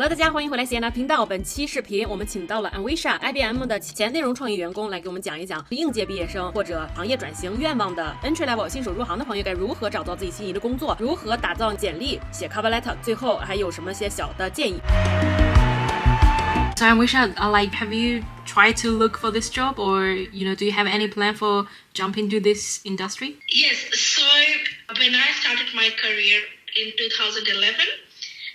Hello， 大家欢迎回来喜马频道。本期视频我们请到了 Anwesha IBM 的前内容创意员工来给我们讲一讲应届毕业生或者行业转型愿望的 entry-level 新手入行的朋友该如何找到自己心仪的工作，如何打造简历、写 cover letter， 最后还有什么些小的建议。So Anwesha, have you tried to look for this job, or do you have any plan for jump into this industry? Yes. So when I started my career in 2011,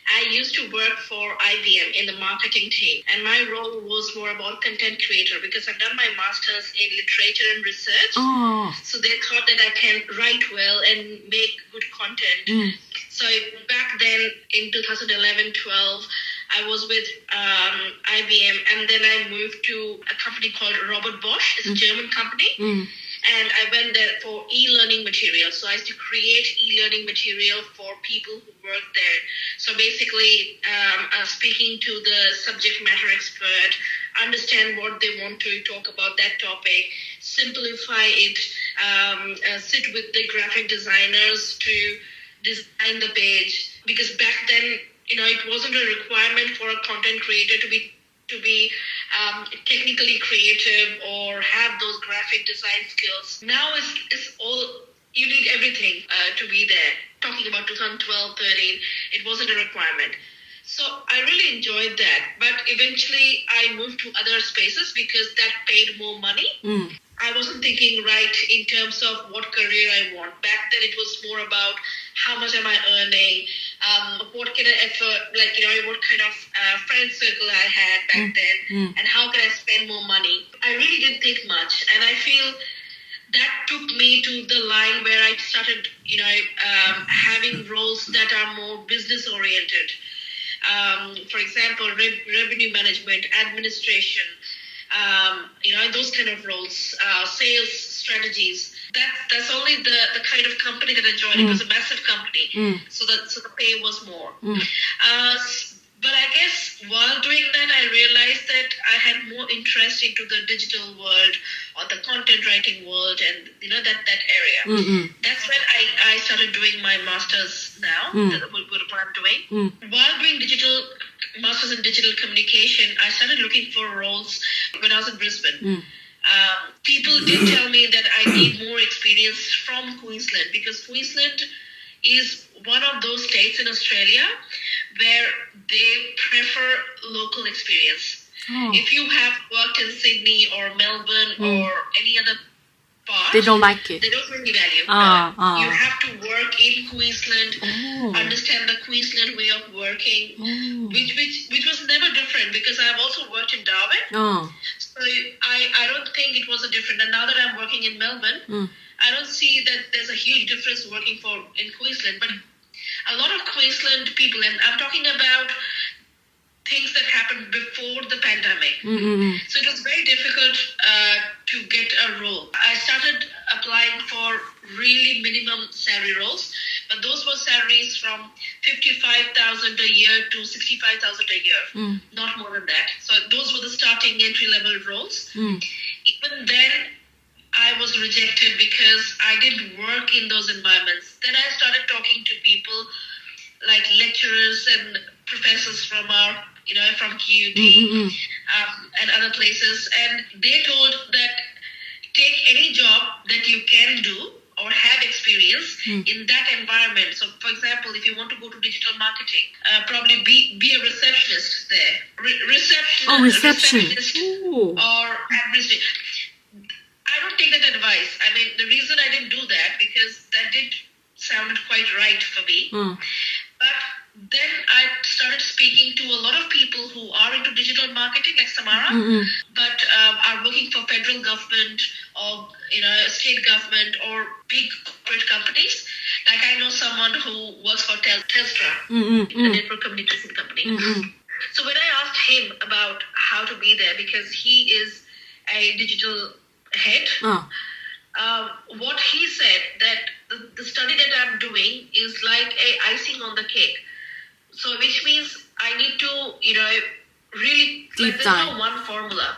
I used to work for IBM in the marketing team, and my role was more about content creator because I've done my master's in literature and research. Oh. So they thought that I can write well and make good content. So back then in 2011-12, I was with IBM, and then I moved to a company called Robert Bosch. It's a German company. And I went there for e-learning material. So I used to create e-learning material for people who work there. So basically, speaking to the subject matter expert, understand what they want to talk about that topic, simplify it, sit with the graphic designers to design the page. Because back then, it wasn't a requirement for a content creator to be technically creative or have those graphic design skills. Now it's all, you need everything to be there. Talking about 2012-13, it wasn't a requirement. So I really enjoyed that. But eventually I moved to other spaces because that paid more money. I wasn't thinking right in terms of what career I want. Back then it was more about how much am I earning, what can I effort, what kind of friend circle I had back then, and how can I spend more money. I really didn't think much, and I feel that took me to the line where I started, having roles that are more business oriented. For example, revenue management, administration, those kind of roles, sales strategies. That's only the kind of company that I joined. It was a massive company, so the pay was more. But I guess while doing that, I realized that I had more interest into the digital world or the content writing world, and that area. That's when I started doing my master's now. What I'm doing. While doing masters in digital communication, I started looking for roles when I was in Brisbane. People did tell me that I need more experience from Queensland because Queensland is one of those states in Australia where they prefer local experience. If you have worked in Sydney or Melbourne or any other part, They don't like it. They don't really value it. You have to work in Queensland, understand the Queensland way of working, which was never different because I've also worked in Darwin. So I don't think it was a different. And now that I'm working in Melbourne, I don't see that there's a huge difference working in Queensland. But a lot of Queensland people, and I'm talking about things that happened before the pandemic. So it was very difficult to get a role. I started applying for really minimum salary roles, but those were salaries from $55,000 a year to $65,000 a year, not more than that. So those were the starting entry-level roles. Even then, I was rejected because I didn't work in those environments. Then I started talking to people like lecturers and professors from from QUT and other places, and they told that take any job that you can do or have experience in that environment. So, for example, if you want to go to digital marketing, probably be a receptionist there. Receptionist or administrator. I don't take that advice. I mean, the reason I didn't do that because that did sound quite right for me. But then I started speaking to a lot of people who are into digital marketing, like Samara, but are working for federal government or state government or big corporate companies. Like I know someone who works for Telstra, the network communication company. So when I asked him about how to be there, because he is a digital head, what he said that the study that I'm doing is like a icing on the cake. So which means I need to, really, there's no one formula.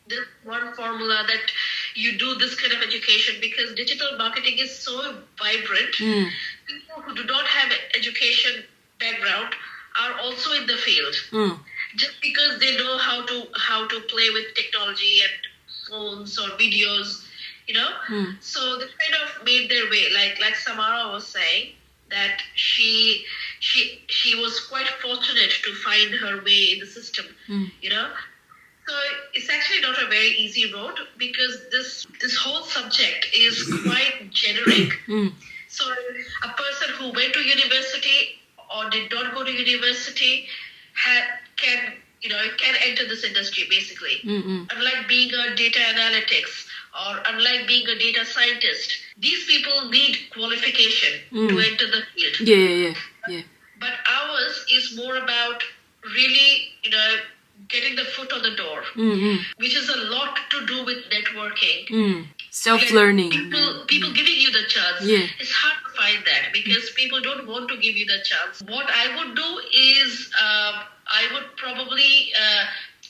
There's one formula that you do this kind of education because digital marketing is so vibrant. People who do not have education background are also in the field. Just because they know how to play with technology and phones or videos, So they kind of made their way. Like Samara was saying, that she was quite fortunate to find her way in the system, So it's actually not a very easy road because this whole subject is quite generic. So a person who went to university or did not go to university can enter this industry basically. Unlike being a data analytics or unlike being a data scientist, these people need qualification to enter the field. Yeah. But ours is more about really, getting the foot on the door, which is a lot to do with networking. Self-learning. People giving you the chance. Yeah. It's hard to find that because people don't want to give you the chance. What I would do is I would probably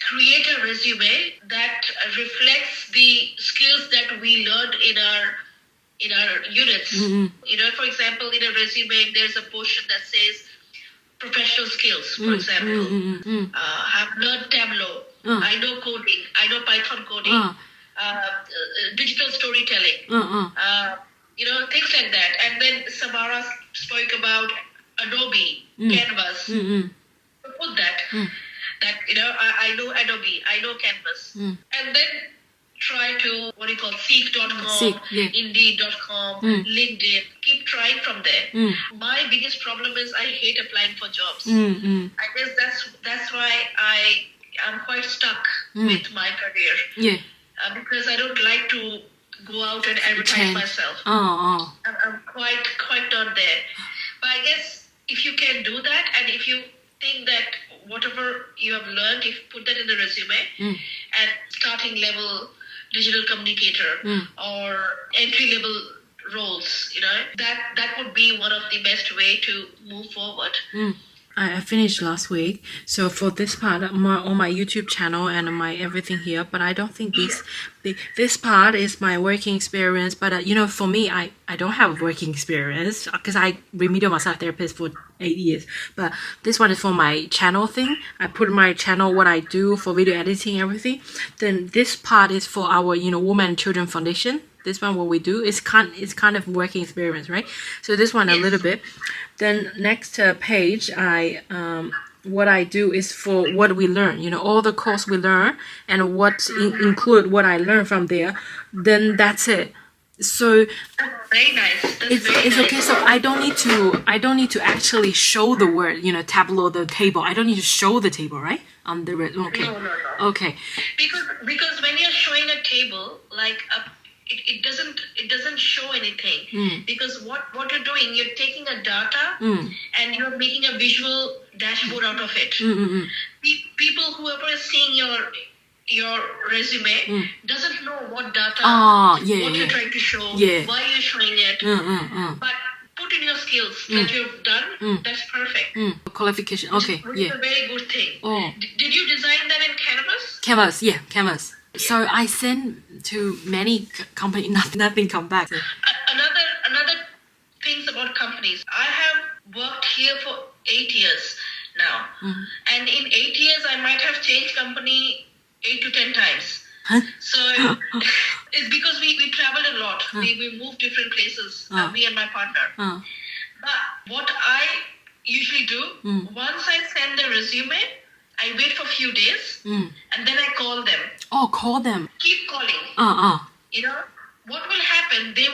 create a resume that reflects the skills that we learned in our units. For example, in a resume, there's a portion that says professional skills, for example. I've learned Tableau. I know coding. I know Python coding. Digital storytelling. Things like that. And then Samara spoke about Adobe, Canvas. Put that. I know Adobe. I know Canvas. And then try to, seek.com, indeed.com, LinkedIn. Keep trying from there. My biggest problem is I hate applying for jobs. I guess that's why I'm quite stuck with my career. Because I don't like to go out and advertise myself. I'm quite not there. But I guess if you can do that and if you think that whatever you have learned, if you put that in the resume and starting level digital communicator or entry-level roles, that would be one of the best way to move forward. I finished last week, so for this part on my YouTube channel and my everything here, but I don't think this part is my working experience. But for me, I don't have working experience because I remedial massage therapist for 8 years. But this one is for my channel thing. I put my channel what I do for video editing, everything. Then this part is for our Women and Children Foundation. This one, what we do is kind of working experience, right? So this one a little bit. Then next page, what I do is for what we learn. All the course we learn and what include what I learn from there. Then that's it. So very nice. It's okay. So I don't need to actually show the word. Tableau, the table. I don't need to show the table, right? On the okay. No. Okay. Because when you're showing a table, like it doesn't show anything because what you're doing, you're taking a data and you're making a visual dashboard out of it. People, whoever is seeing your resume doesn't know what data, what you're trying to show, why you're showing it. But put in your skills that you've done. That's perfect. Qualification. Okay. Which is a very good thing. Did you design that in Canvas? Canvas. Yeah, Canvas. So I sent to many companies, nothing come back. Another things about companies. I have worked here for 8 years now, and in 8 years I might have changed company 8 to 10 times. So it's because we traveled a lot. We moved different places. Me and my partner. But what I usually do, once I send the resume, I wait for a few days and then I call them. Oh, call them. Keep calling. What will happen? They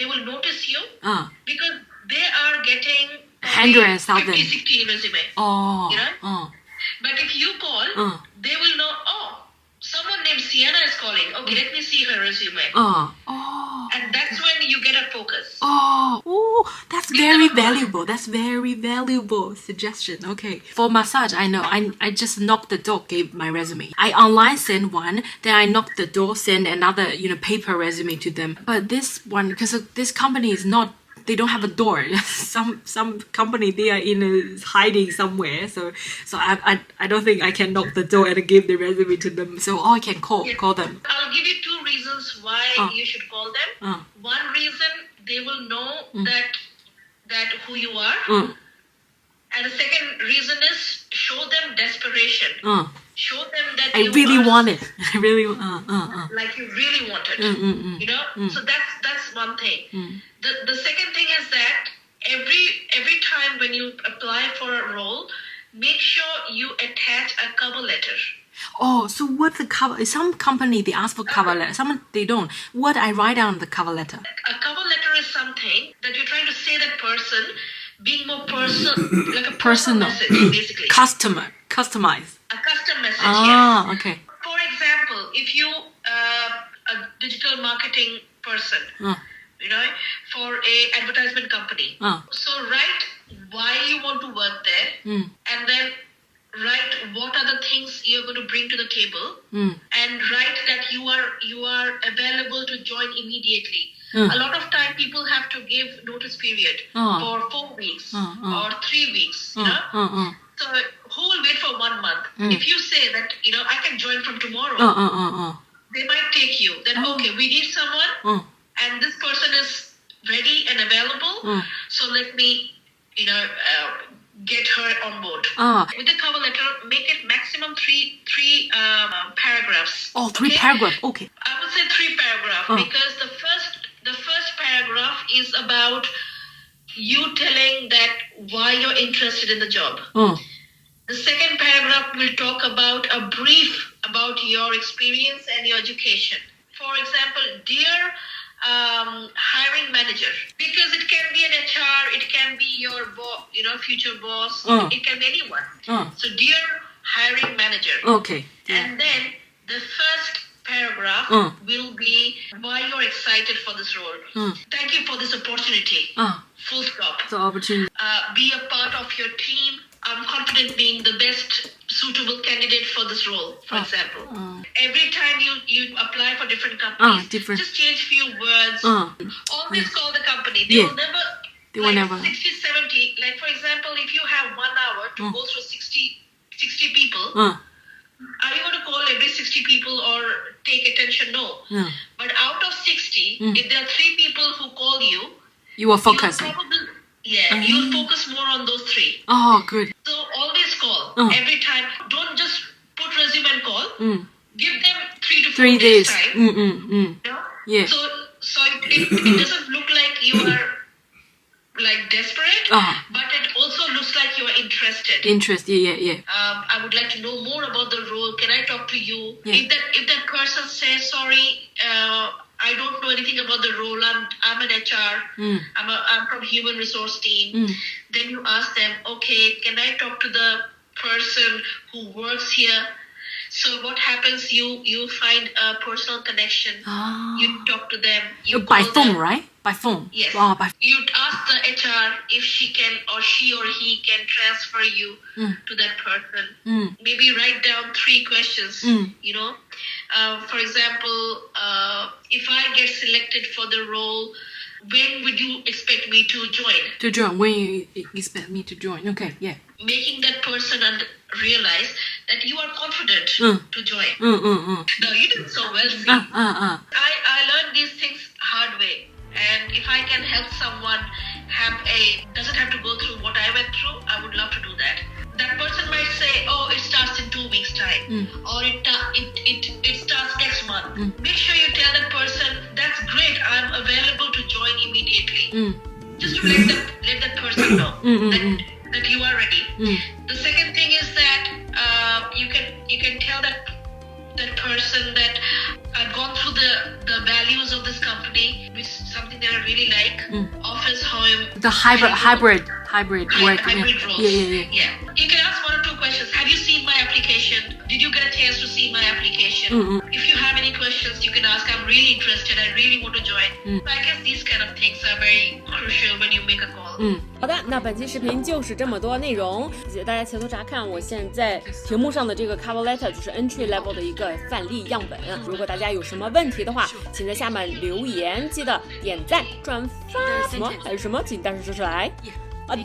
will notice you because they are getting 100,000 50, 60 resume. But if you call, they will know, someone named Sienna is calling. Okay, let me see her resume. And that's when you get a focus. That's very valuable. That's very valuable suggestion. Okay. For massage, I know. I just knocked the door, gave my resume. I online send one, then I knock the door, send another, paper resume to them. But this one, because this company is not, they don't have a door. some company, they are in hiding somewhere. So I don't think I can knock the door and give the resume to them. So I can call them. I'll give you 2 reasons why you should call them. One reason, they will know that who you are. And the second reason is show them desperation. Show them that I really want it. I really like you really want it. You know? So that's one thing. The second thing is that every time when you apply for a role, make sure you attach a cover letter. Oh, so what the cover? Some company they ask for cover letter, some they don't. What I write down the cover letter? A cover letter is something that you're trying to say that person being more personal, like a personal message, basically. Customize. A custom message. Ah, yes. Okay. For example, if you a digital marketing person, you know, for a advertisement company, so write why you want to work there, and then write what are the things you're going to bring to the table, and write that you are available to join immediately. A lot of time people have to give notice period for 4 weeks or 3 weeks, you know. So who will wait for 1 month? If you say that, you know, I can join from tomorrow, they might take you. Then okay, we need someone, and this person is ready and available. So let me, you know, get her on board. With the cover letter, make it maximum three paragraphs. Oh, three paragraphs. Okay. I would say 3 paragraphs because the first paragraph is about you telling that why you're interested in the job. The second paragraph will talk about a brief about your experience and your education. For example, dear hiring manager, because it can be an HR, it can be your future boss, it can be anyone. So dear hiring manager. Okay. And then the first paragraph will be why you're excited for this role. Thank you for this opportunity. Full stop. The opportunity. Be a part of your team. I'm confident being the best suitable candidate for this role, for example. Every time you apply for different companies, just change few words. Always call the company. They will never, 60, 70, like for example, if you have 1 hour to go through 60 people, are you going to call every 60 people or take attention? No. But out of 60, if there are 3 people who call you, you will focus. You'll focus more on those 3. Oh, good. So always call every time. Don't just put resume and call. Give them 3 to 4 days time. You know? Yeah. So it doesn't look like you are like desperate, but it also looks like you are interested. Yeah. I would like to know more about the role. Can I talk to you? If that person says sorry, I don't know anything about the role. I'm an HR. I'm from human resource team. Then you ask them, okay, can I talk to the person who works here? So what happens? You find a personal connection. You talk to them. You by phone, them. Right? By phone. Yes. Wow, by you ask the HR if she or he can transfer you to that person. Maybe write down 3 questions. You know, for example, if I get selected for the role, when would you expect me to join? When you expect me to join? Okay, yeah. Making that person realize that you are confident to join. No, you did so well. See. I learned these things hard way. And if I can help someone doesn't have to go through what I went through, I would love to do that. That person might say, oh, it starts in 2 weeks' time, or it starts next month. Make sure you tell that person, that's great, I'm available to join immediately. Just to let that person know that you are ready. The second thing is that you can tell that person that I've gone through the values of this company, which is something that I really like. Office, home. The hybrid work. Hybrid roles. Yeah. You can ask 1 or 2 questions. Have you seen my application? Did you get a chance to see my application? If you have any questions, you can ask. I'm really interested. I really want to join. So I guess these kind of things are very crucial when you make a call. 好的，那本期视频就是这么多内容，大家前头查看我现在屏幕上的这个 cover letter 就是 entry-level 的一个范例样本。如果大家有什么问题的话，请在下面留言，记得点赞、转发还有什么，请大声说出来。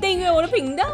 订阅我的频道。